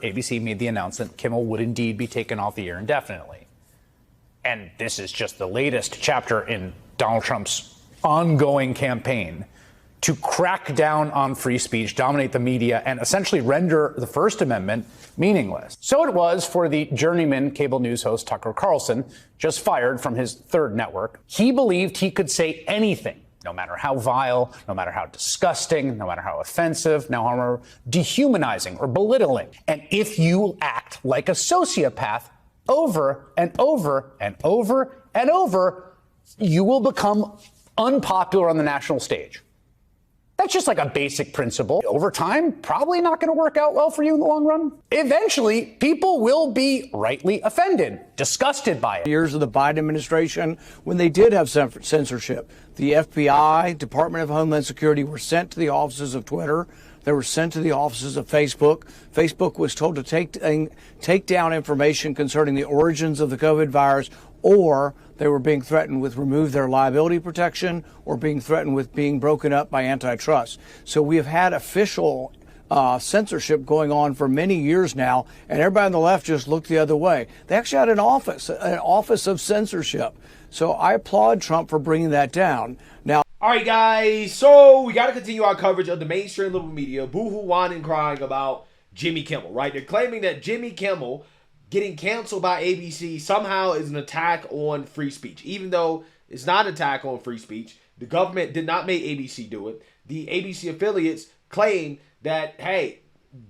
ABC made the announcement Kimmel would indeed be taken off the air indefinitely. And this is just the latest chapter in Donald Trump's ongoing campaign to crack down on free speech, dominate the media, and essentially render the First Amendment meaningless. So it was for the journeyman cable news host Tucker Carlson, just fired from his third network. He believed he could say anything, no matter how vile, no matter how disgusting, no matter how offensive, no matter how dehumanizing or belittling. And if you act like a sociopath over and over and over and over, you will become unpopular on the national stage. That's just like a basic principle. Over time, probably not going to work out well for you in the long run. Eventually, people will be rightly offended, disgusted by it. Years of the Biden administration, when they did have censorship, the FBI, Department of Homeland Security were sent to the offices of Twitter. They were sent to the offices of Facebook. Facebook was told to take down information concerning the origins of the COVID virus, or they were being threatened with remove their liability protection or being threatened with being broken up by antitrust. So we have had official censorship going on for many years now, and everybody on the left just looked the other way. They actually had an office of censorship. So I applaud Trump for bringing that down. Now, all right, guys, so we got to continue our coverage of the mainstream liberal media boo-hoo, whining, crying about Jimmy Kimmel, right? They're claiming that Jimmy Kimmel getting canceled by ABC somehow is an attack on free speech, even though it's not an attack on free speech. The government did not make ABC do it. The ABC affiliates claim that, hey,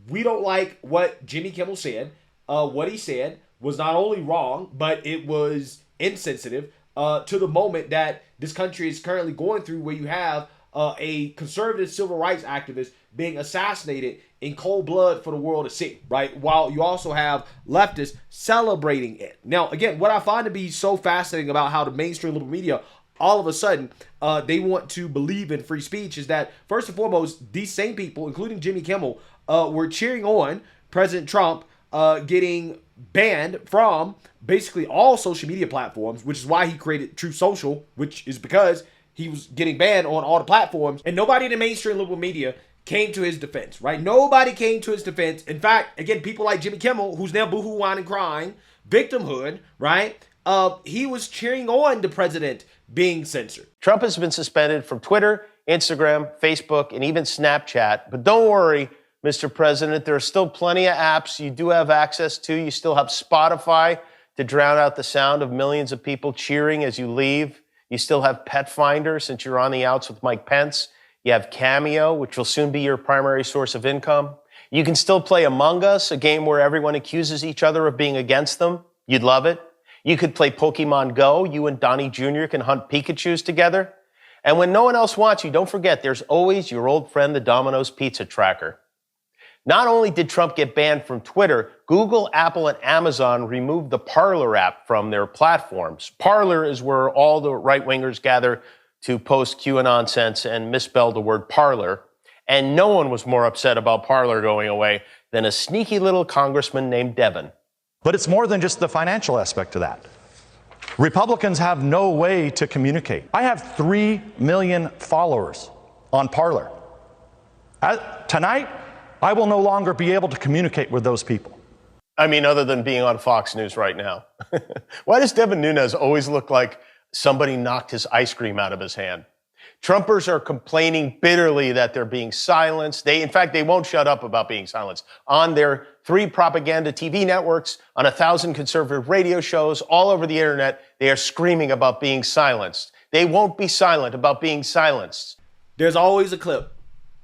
we don't like what Jimmy Kimmel said. What he said was not only wrong, but it was insensitive to the moment that this country is currently going through, where you have a conservative civil rights activist being assassinated in cold blood for the world to see, right? While you also have leftists celebrating it. Now, again, what I find to be so fascinating about how the mainstream liberal media, all of a sudden, they want to believe in free speech is that, first and foremost, these same people, including Jimmy Kimmel, were cheering on President Trump getting banned from basically all social media platforms, which is why he created Truth Social, which is because he was getting banned on all the platforms. And nobody in the mainstream liberal media came to his defense, right? Nobody came to his defense. In fact, again, people like Jimmy Kimmel, who's now boohoo, whining, crying, victimhood, right? He was cheering on the president being censored. Trump has been suspended from Twitter, Instagram, Facebook, and even Snapchat. But don't worry, Mr. President, there are still plenty of apps you do have access to. You still have Spotify to drown out the sound of millions of people cheering as you leave. You still have Pet Finder since you're on the outs with Mike Pence. You have Cameo, which will soon be your primary source of income. You can still play Among Us, a game where everyone accuses each other of being against them. You'd love it. You could play Pokemon Go. You and Donnie Jr. can hunt Pikachus together. And when no one else wants you, don't forget, there's always your old friend, the Domino's Pizza Tracker. Not only did Trump get banned from Twitter, Google, Apple, and Amazon removed the Parler app from their platforms. Parler is where all the right-wingers gather to post QAnon nonsense and misspell the word parlor. And no one was more upset about Parler going away than a sneaky little congressman named Devin. But it's more than just the financial aspect of that. Republicans have no way to communicate. I have 3 million followers on Parler. Tonight, I will no longer be able to communicate with those people. I mean, other than being on Fox News right now. Why does Devin Nunes always look like somebody knocked his ice cream out of his hand? Trumpers are complaining bitterly that they're being silenced. In fact, they won't shut up about being silenced. On their 3 propaganda TV networks, on 1,000 conservative radio shows, all over the internet, they are screaming about being silenced. They won't be silent about being silenced. There's always a clip.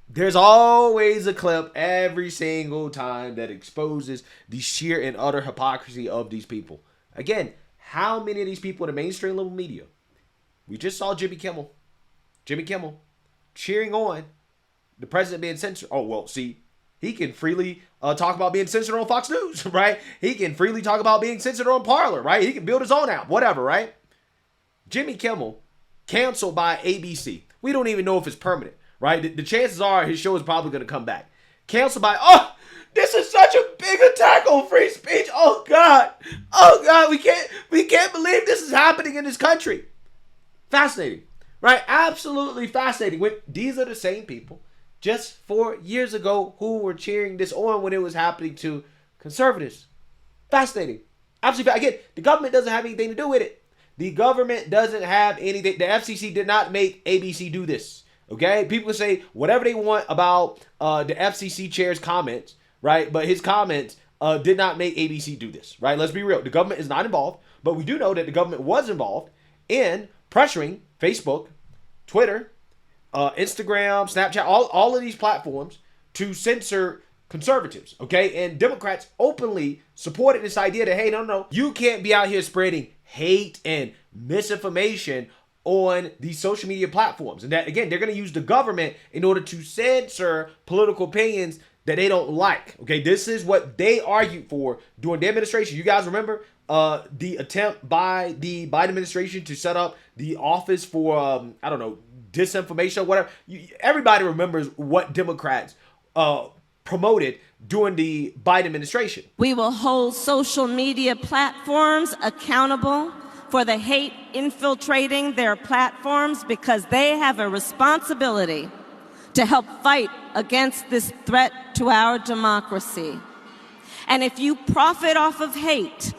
There's always a clip every single time that exposes the sheer and utter hypocrisy of these people. Again, how many of these people in the mainstream liberal media? We just saw Jimmy Kimmel cheering on the president being censored. Oh, well, see, he can freely talk about being censored on Fox News, right? He can freely talk about being censored on Parler, right? He can build his own app, whatever, right? Jimmy Kimmel canceled by ABC. We don't even know if it's permanent. Right? The chances are his show is probably going to come back. Canceled by, this is such a big attack on free speech. Oh God, we can't believe this is happening in this country. Fascinating, right? Absolutely fascinating. These are the same people just 4 years ago who were cheering this on when it was happening to conservatives. Fascinating. Absolutely. Again, the government doesn't have anything to do with it. The government doesn't have anything. The FCC did not make ABC do this. Okay? People say whatever they want about the FCC chair's comments, right? But his comments did not make ABC do this, right? Let's be real. The government is not involved, but we do know that the government was involved in pressuring Facebook, Twitter, Instagram, Snapchat, all of these platforms to censor conservatives, okay? And Democrats openly supported this idea that, hey, no, you can't be out here spreading hate and misinformation on these social media platforms. And that, again, they're going to use the government in order to censor political opinions that they don't like, okay? This is what they argued for during the administration. You guys remember the attempt by the Biden administration to set up the office for, disinformation or whatever. Everybody remembers what Democrats promoted during the Biden administration. We will hold social media platforms accountable for the hate infiltrating their platforms because they have a responsibility to help fight against this threat to our democracy. And if you profit off of hate,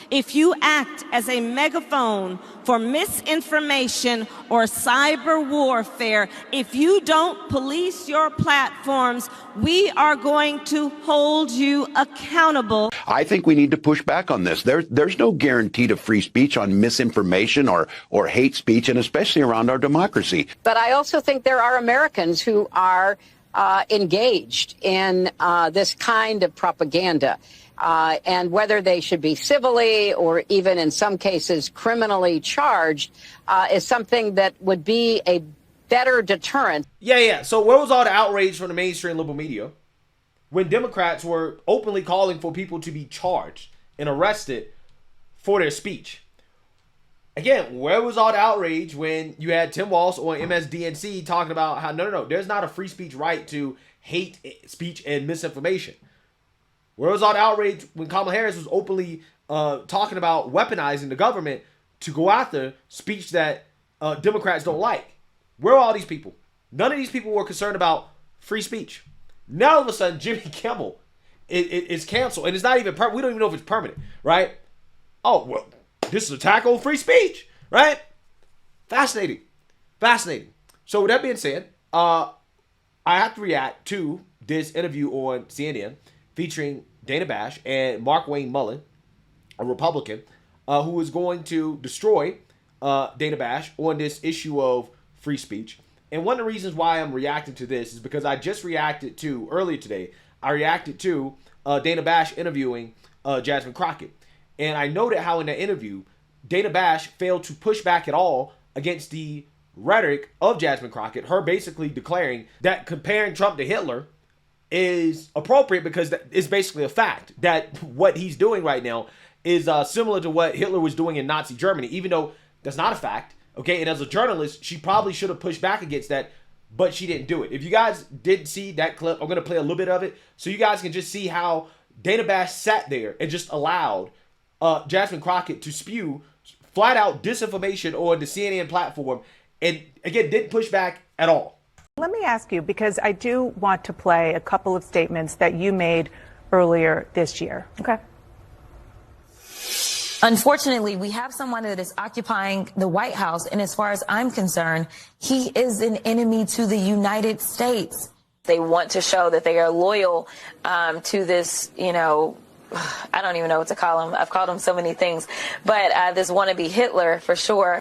if you act as a megaphone for misinformation or cyber warfare, if you don't police your platforms, we are going to hold you accountable. I think we need to push back on this. There's no guarantee to free speech on misinformation or hate speech, and especially around our democracy. But I also think there are Americans who are engaged in this kind of propaganda. And whether they should be civilly or even in some cases criminally charged is something that would be a better deterrent. Yeah. So where was all the outrage from the mainstream liberal media when Democrats were openly calling for people to be charged and arrested for their speech? Again, where was all the outrage when you had Tim Walz on MSDNC talking about how, no, there's not a free speech right to hate speech and misinformation? Where was all the outrage when Kamala Harris was openly talking about weaponizing the government to go after speech that Democrats don't like? Where are all these people? None of these people were concerned about free speech. Now all of a sudden, Jimmy Kimmel is canceled. And it's not even, we don't even know if it's permanent, right? Oh, well, this is an attack on free speech, right? Fascinating. So with that being said, I have to react to this interview on CNN featuring Dana Bash and Markwayne Mullin, a Republican, who is going to destroy Dana Bash on this issue of free speech. And one of the reasons why I'm reacting to this is because I just reacted to, earlier today, Dana Bash interviewing Jasmine Crockett. And I noted how in that interview, Dana Bash failed to push back at all against the rhetoric of Jasmine Crockett, her basically declaring that comparing Trump to Hitler is appropriate because it's basically a fact that what he's doing right now is similar to what Hitler was doing in Nazi Germany, even though that's not a fact. Okay, and as a journalist, she probably should have pushed back against that, but she didn't do it. If you guys didn't see that clip, I'm going to play a little bit of it so you guys can just see how Dana Bash sat there and just allowed Jasmine Crockett to spew flat out disinformation on the CNN platform and, again, didn't push back at all. Let me ask you, because I do want to play a couple of statements that you made earlier this year. Okay. Unfortunately, we have someone that is occupying the White House, and as far as I'm concerned, he is an enemy to the United States. They want to show that they are loyal to this, I don't even know what to call him. I've called him so many things, but this wannabe Hitler for sure.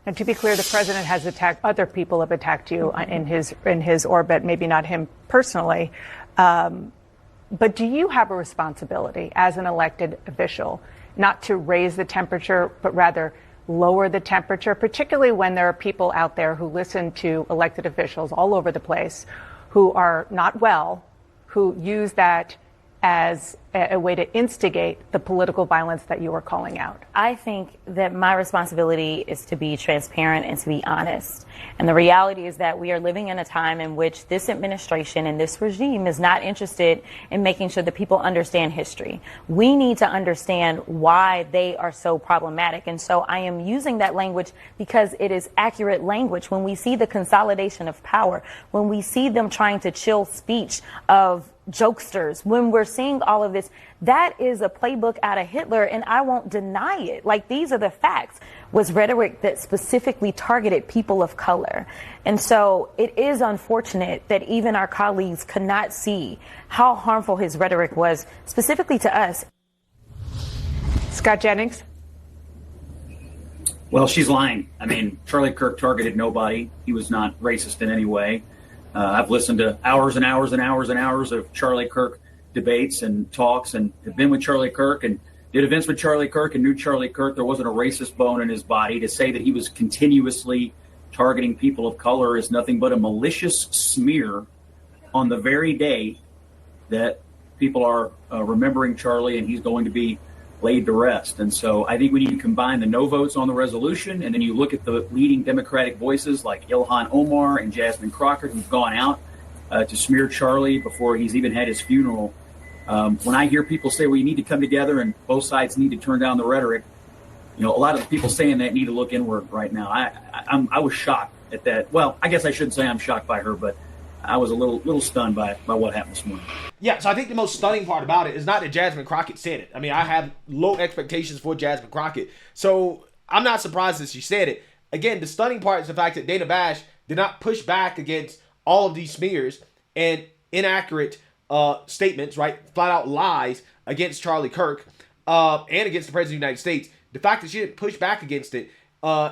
And to be clear, the president has attacked, other people have attacked you in his orbit, maybe not him personally. But do you have a responsibility as an elected official not to raise the temperature, but rather lower the temperature, particularly when there are people out there who listen to elected officials all over the place who are not well, who use that as a way to instigate the political violence that you are calling out? I think that my responsibility is to be transparent and to be honest. And the reality is that we are living in a time in which this administration and this regime is not interested in making sure that people understand history. We need to understand why they are so problematic. And so I am using that language because it is accurate language. When we see the consolidation of power, when we see them trying to chill speech of jokesters, when we're seeing all of this, that is a playbook out of Hitler, and I won't deny it. Like, these are the facts, was rhetoric that specifically targeted people of color. And so it is unfortunate that even our colleagues could not see how harmful his rhetoric was, specifically to us. Scott Jennings. Well, she's lying. I mean, Charlie Kirk targeted nobody. He was not racist in any way. I've listened to hours and hours and hours and hours of Charlie Kirk debates and talks, and have been with Charlie Kirk and did events with Charlie Kirk and knew Charlie Kirk. There wasn't a racist bone in his body. To say that he was continuously targeting people of color is nothing but a malicious smear on the very day that people are remembering Charlie and he's going to be laid to rest. And so I think we need to combine the no votes on the resolution, and then you look at the leading Democratic voices like Ilhan Omar and Jasmine Crockett, who've gone out to smear Charlie before he's even had his funeral. When I hear people say, well, you need to come together and both sides need to turn down the rhetoric, a lot of the people saying that need to look inward right now. I was shocked at that. Well, I guess I shouldn't say I'm shocked by her, but I was a little stunned by what happened this morning. Yeah, so I think the most stunning part about it is not that Jasmine Crockett said it. I mean, I have low expectations for Jasmine Crockett, so I'm not surprised that she said it. Again, the stunning part is the fact that Dana Bash did not push back against all of these smears and inaccurate statements, right? Flat out lies against Charlie Kirk and against the President of the United States. The fact that she didn't push back against it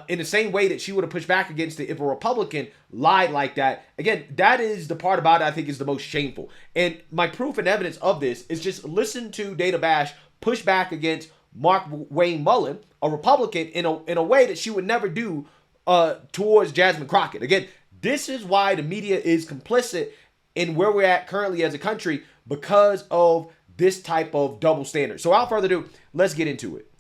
in the same way that she would have pushed back against it if a Republican lied like that. Again, that is the part about it I think is the most shameful. And my proof and evidence of this is just listen to Dana Bash push back against Markwayne Mullin, a Republican, in a way that she would never do towards Jasmine Crockett. Again, this is why the media is complicit in where we're at currently as a country because of this type of double standard. So without further ado, let's get into it.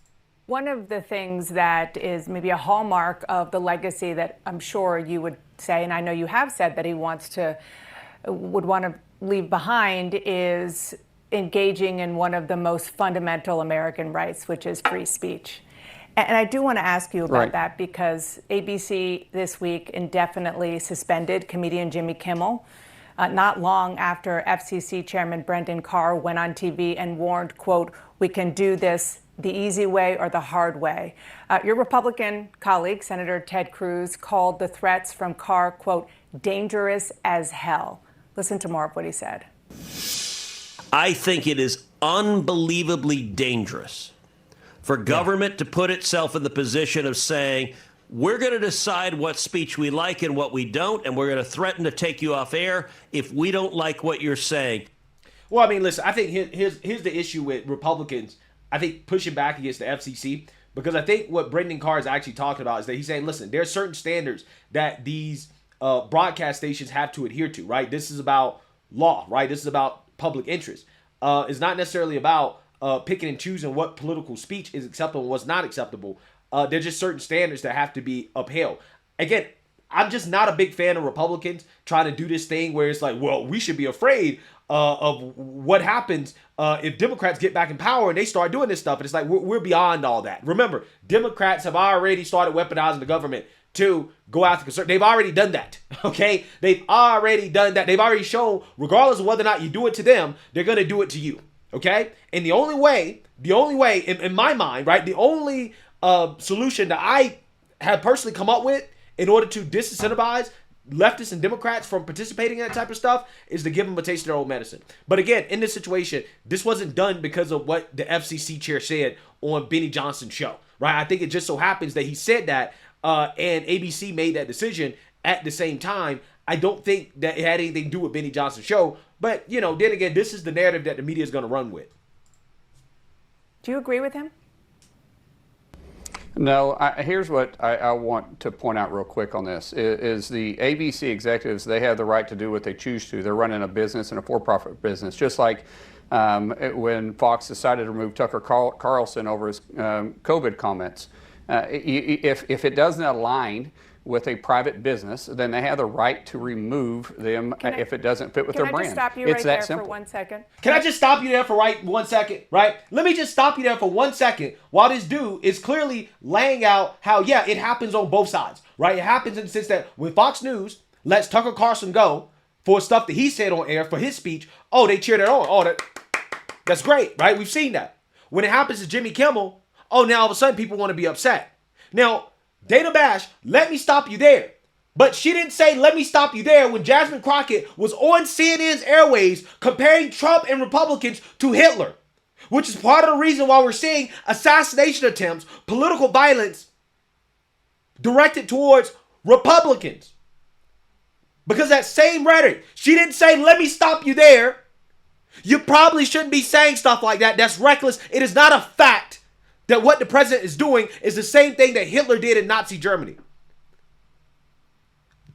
One of the things that is maybe a hallmark of the legacy that I'm sure you would say, and I know you have said that he would want to leave behind, is engaging in one of the most fundamental American rights, which is free speech. And I do want to ask you about that because ABC this week indefinitely suspended comedian Jimmy Kimmel, not long after FCC Chairman Brendan Carr went on TV and warned, quote, "We can do this the easy way or the hard way." Your Republican colleague, Senator Ted Cruz, called the threats from Carr, quote, "dangerous as hell." Listen to more of what he said. I think it is unbelievably dangerous for government to put itself in the position of saying, we're going to decide what speech we like and what we don't, and we're going to threaten to take you off air if we don't like what you're saying. Well, I mean, listen, I think here's the issue with Republicans, I think, pushing back against the FCC, because I think what Brendan Carr is actually talking about is that he's saying, listen, there are certain standards that these broadcast stations have to adhere to, right? This is about law, right? This is about public interest. It's not necessarily about picking and choosing what political speech is acceptable and what's not acceptable. There's just certain standards that have to be upheld. Again, I'm just not a big fan of Republicans trying to do this thing where it's like, well, we should be afraid of what happens if Democrats get back in power and they start doing this stuff. And it's like, we're beyond all that. Remember, Democrats have already started weaponizing the government to go after conservatives. They've already done that, okay? They've already done that. They've already shown, regardless of whether or not you do it to them, they're going to do it to you, okay? And the only way, in my mind, right, the only solution that I have personally come up with in order to disincentivize leftists and Democrats from participating in that type of stuff is to give them a taste of their own medicine. But again, in this situation, this wasn't done because of what the FCC chair said on Benny Johnson's show, right? I think it just so happens that he said that and ABC made that decision at the same time. I don't think that it had anything to do with Benny Johnson's show. But, then again, this is the narrative that the media is going to run with. Do you agree with him? No, here's what I want to point out real quick on this, is the ABC executives, they have the right to do what they choose to. They're running a business and a for-profit business, just like when Fox decided to remove Tucker Carlson over his COVID comments. If it doesn't align with a private business, then they have the right to remove them if it doesn't fit with their brand. Can I just stop you it's right there simple. for 1 second? Can I just stop you there for 1 second, right? Let me just stop you there for 1 second while this dude is clearly laying out how, it happens on both sides, right? It happens in the sense that when Fox News lets Tucker Carlson go, for stuff that he said on air for his speech. Oh, they cheered it on. Oh, that's great, right? We've seen that. When it happens to Jimmy Kimmel, oh, now all of a sudden people want to be upset. Now, Dana Bash, let me stop you there. But she didn't say, let me stop you there, when Jasmine Crockett was on CNN's airways comparing Trump and Republicans to Hitler, which is part of the reason why we're seeing assassination attempts, political violence directed towards Republicans. Because that same rhetoric, she didn't say, let me stop you there. You probably shouldn't be saying stuff like that. That's reckless. It is not a fact that what the president is doing is the same thing that Hitler did in Nazi Germany.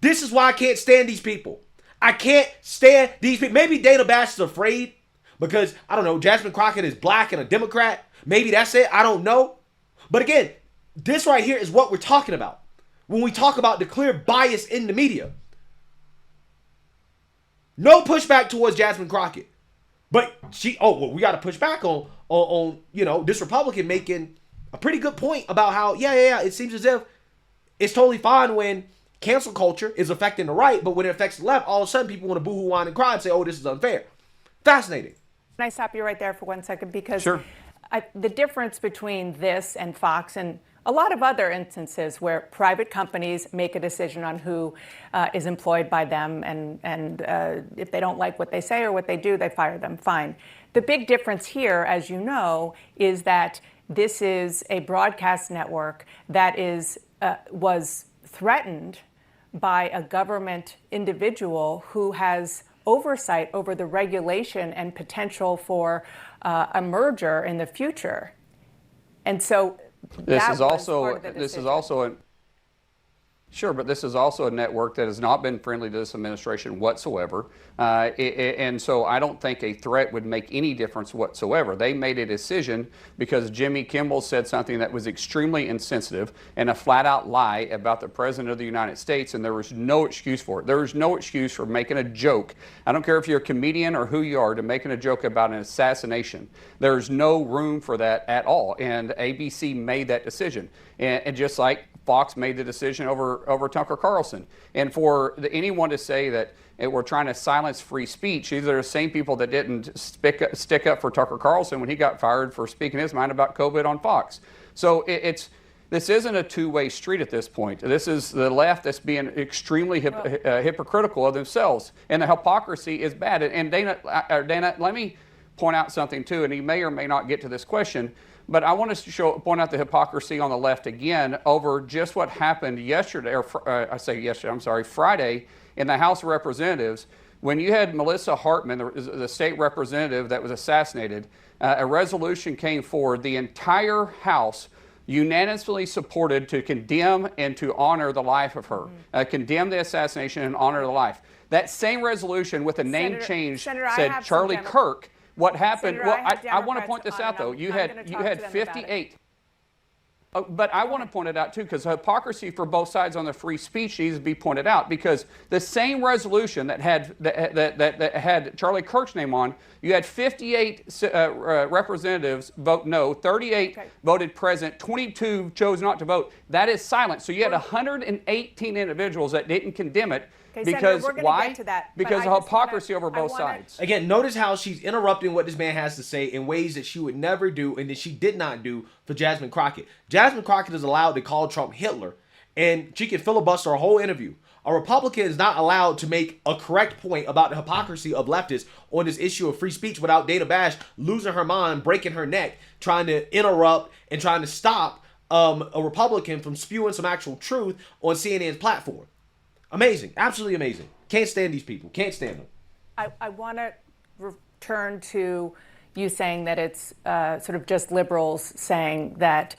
This is why I can't stand these people. I can't stand these people. Maybe Dana Bash is afraid because, I don't know, Jasmine Crockett is black and a Democrat. Maybe that's it. I don't know. But again, this right here is what we're talking about when we talk about the clear bias in the media. No pushback towards Jasmine Crockett. But we got to push back on this Republican making a pretty good point about how, it seems as if it's totally fine when cancel culture is affecting the right, but when it affects the left, all of a sudden people want to boo-hoo, whine, and cry and say, oh, this is unfair. Fascinating. Can I stop you right there for 1 second? Because sure. The difference between this and Fox and a lot of other instances where private companies make a decision on who is employed by them, and if they don't like what they say or what they do, they fire them. Fine. The big difference here, as you know, is that this is a broadcast network that was threatened by a government individual who has oversight over the regulation and potential for a merger in the future. And so this is also a network that has not been friendly to this administration whatsoever. And so I don't think a threat would make any difference whatsoever. They made a decision because Jimmy Kimmel said something that was extremely insensitive and a flat-out lie about the President of the United States, and there was no excuse for it. There was no excuse for making a joke. I don't care if you're a comedian or who you are, to making a joke about an assassination. There's no room for that at all, and ABC made that decision. And just like Fox made the decision over Tucker Carlson. And for anyone to say that we're trying to silence free speech, these are the same people that didn't stick up for Tucker Carlson when he got fired for speaking his mind about COVID on Fox. So this isn't a two-way street at this point. This is the left that's being extremely hypocritical of themselves. And the hypocrisy is bad. And Dana, let me point out something too, and he may or may not get to this question, but I want to point out the hypocrisy on the left again over just what happened yesterday, Friday in the House of Representatives when you had Melissa Hartman, the state representative that was assassinated. A resolution came forward. The entire House unanimously supported to condemn and to honor the life of her, condemn the assassination and honor the life. That same resolution with a name change said Charlie Kirk. What happened? Well, I want to point this out, though. You had 58. But I want to point it out, too, because hypocrisy for both sides on the free speech needs to be pointed out, because the same resolution that had Charlie Kirk's name on, you had 58 representatives vote no, 38 voted present, 22 chose not to vote. That is silent. So you had 118 individuals that didn't condemn it. Because why? Because of hypocrisy over both sides. Again, notice how she's interrupting what this man has to say in ways that she would never do and that she did not do for Jasmine Crockett. Jasmine Crockett is allowed to call Trump Hitler, and she can filibuster a whole interview. A Republican is not allowed to make a correct point about the hypocrisy of leftists on this issue of free speech without Dana Bash losing her mind, breaking her neck, trying to interrupt and trying to stop a Republican from spewing some actual truth on CNN's platform. Amazing. Absolutely amazing. Can't stand these people. Can't stand them. I want to return to you saying that it's sort of just liberals saying that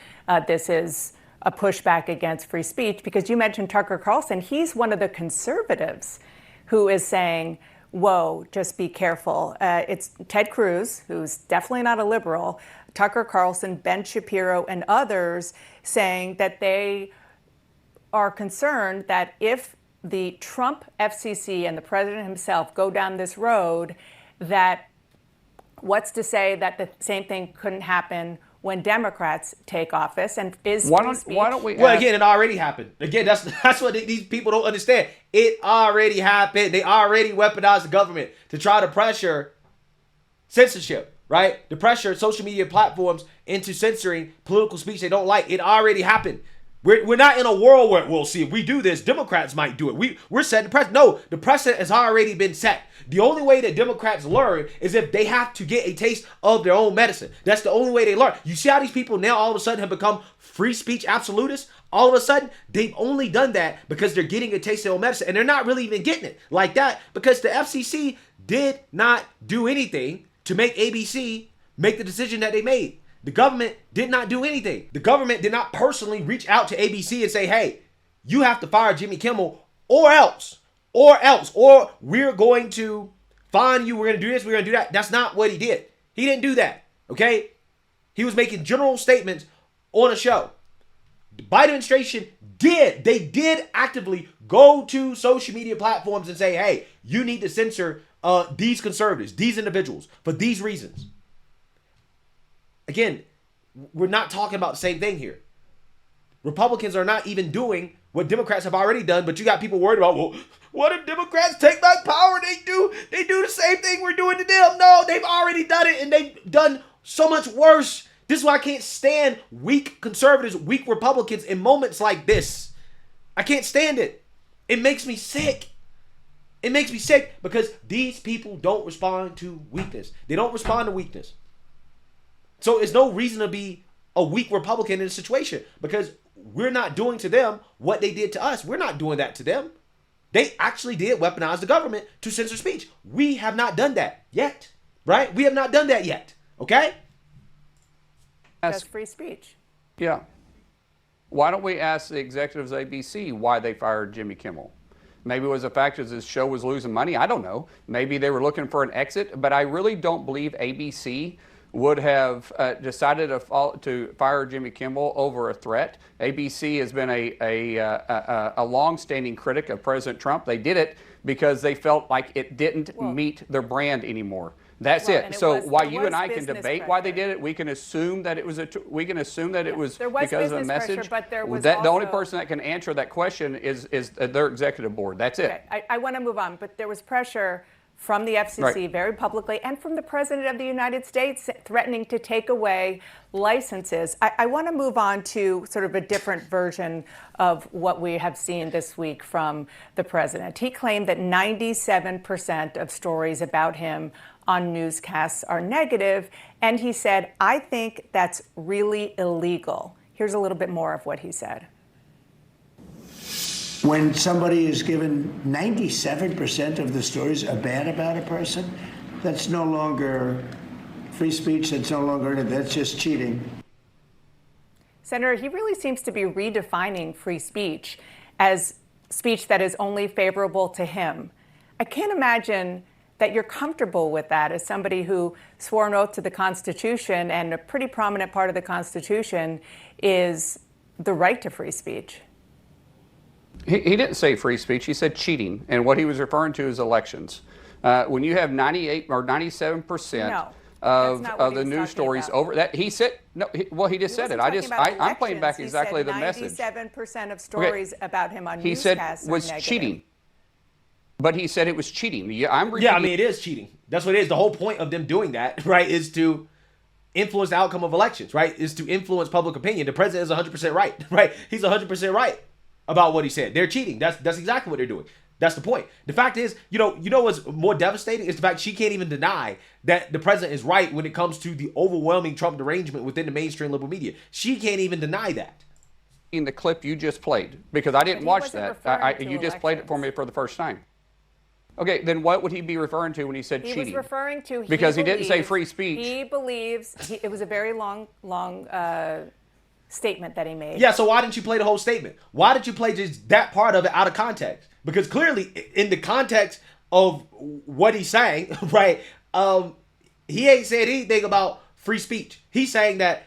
this is a pushback against free speech, because you mentioned Tucker Carlson. He's one of the conservatives who is saying, whoa, just be careful. It's Ted Cruz, who's definitely not a liberal, Tucker Carlson, Ben Shapiro, and others saying that they are concerned that if the Trump FCC and the president himself go down this road, that what's to say that the same thing couldn't happen when Democrats take office, and is Why free speech. don't we? Well, again, it already happened. Again, that's what these people don't understand. It already happened. They already weaponized the government to try to pressure censorship, right? To pressure social media platforms into censoring political speech they don't like. It already happened. We're not in a world where we'll see if we do this, Democrats might do it. We're setting the precedent. No, the precedent has already been set. The only way that Democrats learn is if they have to get a taste of their own medicine. That's the only way they learn. You see how these people now all of a sudden have become free speech absolutists? All of a sudden, they've only done that because they're getting a taste of their own medicine. And they're not really even getting it like that because the FCC did not do anything to make ABC make the decision that they made. The government did not do anything. The government did not personally reach out to ABC and say, hey, you have to fire Jimmy Kimmel or we're going to fine you. We're going to do this. We're going to do that. That's not what he did. He didn't do that. Okay. He was making general statements on a show. The Biden administration did actively go to social media platforms and say, hey, you need to censor these conservatives, these individuals for these reasons. Again, we're not talking about the same thing here. Republicans are not even doing what Democrats have already done, but you got people worried about, well, what if Democrats take back power? They do the same thing we're doing to them. No, they've already done it, and they've done so much worse. This is why I can't stand weak conservatives, weak Republicans in moments like this. I can't stand it. It makes me sick. It makes me sick because these people don't respond to weakness. They don't respond to weakness. So there's no reason to be a weak Republican in a situation because we're not doing to them what they did to us. We're not doing that to them. They actually did weaponize the government to censor speech. We have not done that yet, right? We have not done that yet, okay? That's free speech. Yeah. Why don't we ask the executives of ABC why they fired Jimmy Kimmel? Maybe it was the fact that his show was losing money. I don't know. Maybe they were looking for an exit, but I really don't believe ABC would have decided to fire Jimmy Kimmel over a threat. ABC has been a long-standing critic of President Trump. They did it because they felt like it didn't meet their brand anymore. That's it. So while you and I can debate why they did it, we can assume that it was because of the message. But there was the only person that can answer that question is their executive board. That's it. Okay. I want to move on, but there was pressure from the FCC very publicly and from the President of the United States threatening to take away licenses. I want to move on to sort of a different version of what we have seen this week from the President. He claimed that 97% of stories about him on newscasts are negative, and he said, I think that's really illegal. Here's a little bit more of what he said. When somebody is given 97% of the stories are bad about a person, that's no longer free speech, that's just cheating. Senator, he really seems to be redefining free speech as speech that is only favorable to him. I can't imagine that you're comfortable with that as somebody who swore an oath to the Constitution, and a pretty prominent part of the Constitution is the right to free speech. He didn't say free speech. He said cheating, and what he was referring to is elections. When you have 98 or 97% of the news stories over that, he said no. He just said it. I'm playing back exactly the message. 97% of stories about him on he newscasts said was negative. Cheating, but he said it was cheating. I mean it is cheating. That's what it is. The whole point of them doing that, right, is to influence the outcome of elections, right? Is to influence public opinion. The president is 100% right, right? He's 100% right about what he said. They're cheating. That's exactly what they're doing. That's the point. The fact is, you know what's more devastating is the fact she can't even deny that the president is right when it comes to the overwhelming Trump derangement within the mainstream liberal media. She can't even deny that. In the clip you just played, because I didn't watch that. You just played it for me for the first time. Okay, then what would he be referring to when he said cheating? He was referring to because he didn't say free speech. He believes it was a very long statement that he made. Yeah, so why didn't you play the whole statement? Why did you play just that part of it out of context? Because clearly, in the context of what he's saying, right, he ain't said anything about free speech. He's saying that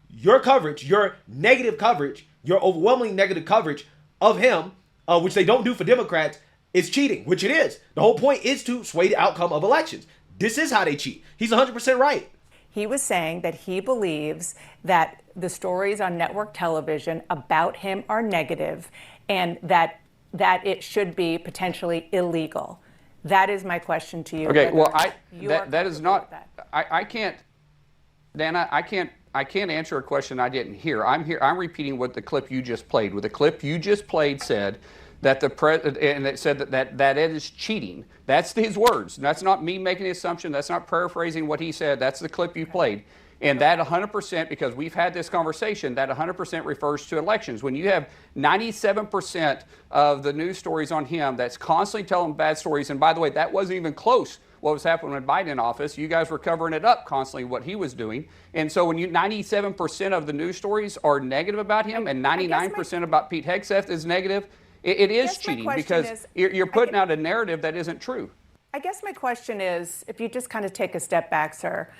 your coverage, your negative coverage, your overwhelmingly negative coverage of him, which they don't do for Democrats, is cheating, which it is. The whole point is to sway the outcome of elections. This is how they cheat. He's 100% right. He was saying that he believes that the stories on network television about him are negative and that it should be potentially illegal. That is my question to you. Okay, well, that is not, I can't, Dana, I can't answer a question I didn't hear. I'm repeating what the clip you just played. What the clip you just played said that and it said that it is cheating. That's his words. That's not me making the assumption. That's not paraphrasing what he said. That's the clip you played. And that 100%, because we've had this conversation, that 100% refers to elections. When you have 97% of the news stories on him that's constantly telling bad stories, and by the way, that wasn't even close what was happening when Biden in office. You guys were covering it up constantly, what he was doing. And so when 97% of the news stories are negative about him and 99% about Pete Hegseth is negative, it is cheating because you're putting out a narrative that isn't true. I guess my question is, if you just kind of take a step back, sir,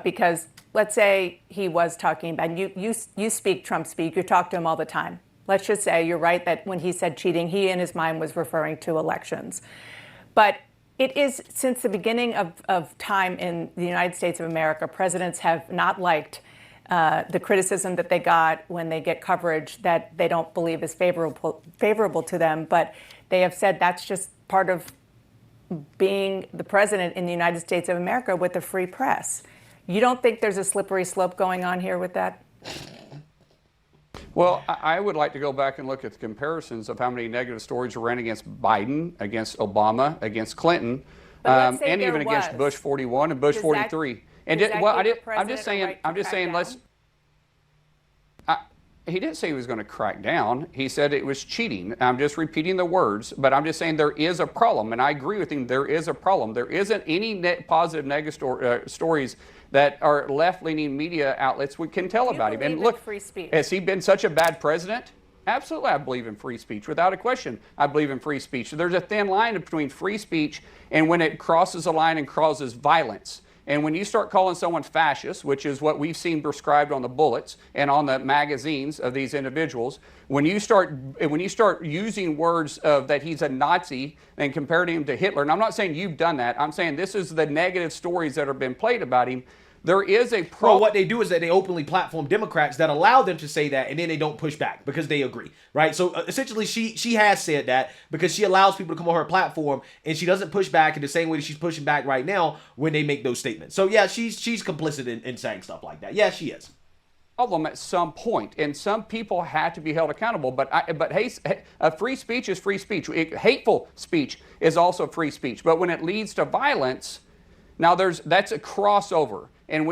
because let's say he was talking about, you speak Trump speak, you talk to him all the time. Let's just say you're right that when he said cheating, he in his mind was referring to elections. But it is, since the beginning of time in the United States of America, presidents have not liked the criticism that they got when they get coverage that they don't believe is favorable to them. But they have said that's just part of being the president in the United States of America with a free press. You don't think there's a slippery slope going on here with that? Well, I would like to go back and look at the comparisons of how many negative stories ran against Biden, against Obama, against Clinton, and even against Bush 41 and Bush 43. And I'm just saying, let's. He didn't say he was going to crack down. He said it was cheating. I'm just repeating the words, but I'm just saying there is a problem, and I agree with him. There is a problem. There isn't any positive negative stories that our left-leaning media outlets can tell about him. And look, has he been such a bad president? Absolutely, I believe in free speech. Without a question, I believe in free speech. There's a thin line between free speech and when it crosses a line and causes violence. And when you start calling someone fascist, which is what we've seen prescribed on the bullets and on the magazines of these individuals, when you start using words of that he's a Nazi and comparing him to Hitler, and I'm not saying you've done that, I'm saying this is the negative stories that have been played about him. There is a problem. Well, what they do is that they openly platform Democrats that allow them to say that, and then they don't push back because they agree, right? So essentially, she has said that because she allows people to come on her platform, and she doesn't push back in the same way that she's pushing back right now when they make those statements. So yeah, she's complicit in saying stuff like that. Yeah, she is. Problem at some point, and some people have to be held accountable. But hey, free speech is free speech. Hateful speech is also free speech. But when it leads to violence, now that's a crossover. And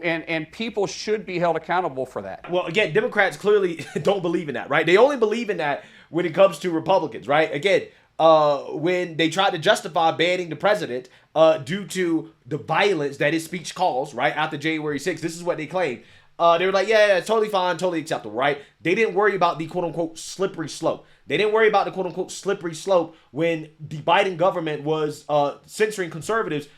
and people should be held accountable for that. Well, again, Democrats clearly don't believe in that, right? They only believe in that when it comes to Republicans, right? Again, when they tried to justify banning the president due to the violence that his speech caused, right, after January 6th, this is what they claimed. They were like, yeah, it's totally fine, totally acceptable, right? They didn't worry about the quote-unquote slippery slope. They didn't worry about the quote-unquote slippery slope when the Biden government was censoring conservatives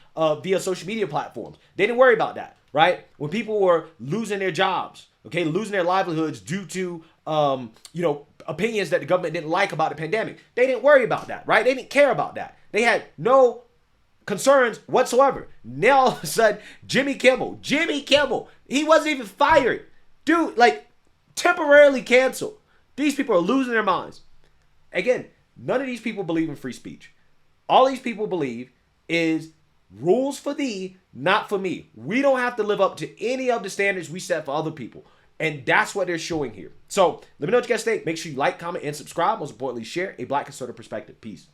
via social media platforms. They didn't worry about that, right? When people were losing their jobs, okay, losing their livelihoods due to, opinions that the government didn't like about the pandemic. They didn't worry about that, right? They didn't care about that. They had no concerns whatsoever. Now, all of a sudden, Jimmy Kimmel, he wasn't even fired. Dude, temporarily canceled. These people are losing their minds. Again, none of these people believe in free speech. All these people believe is rules for thee, not for me. We don't have to live up to any of the standards we set for other people. And that's what they're showing here. So let me know what you guys think. Make sure you like, comment, and subscribe. Most importantly, share a Black conservative perspective. Peace.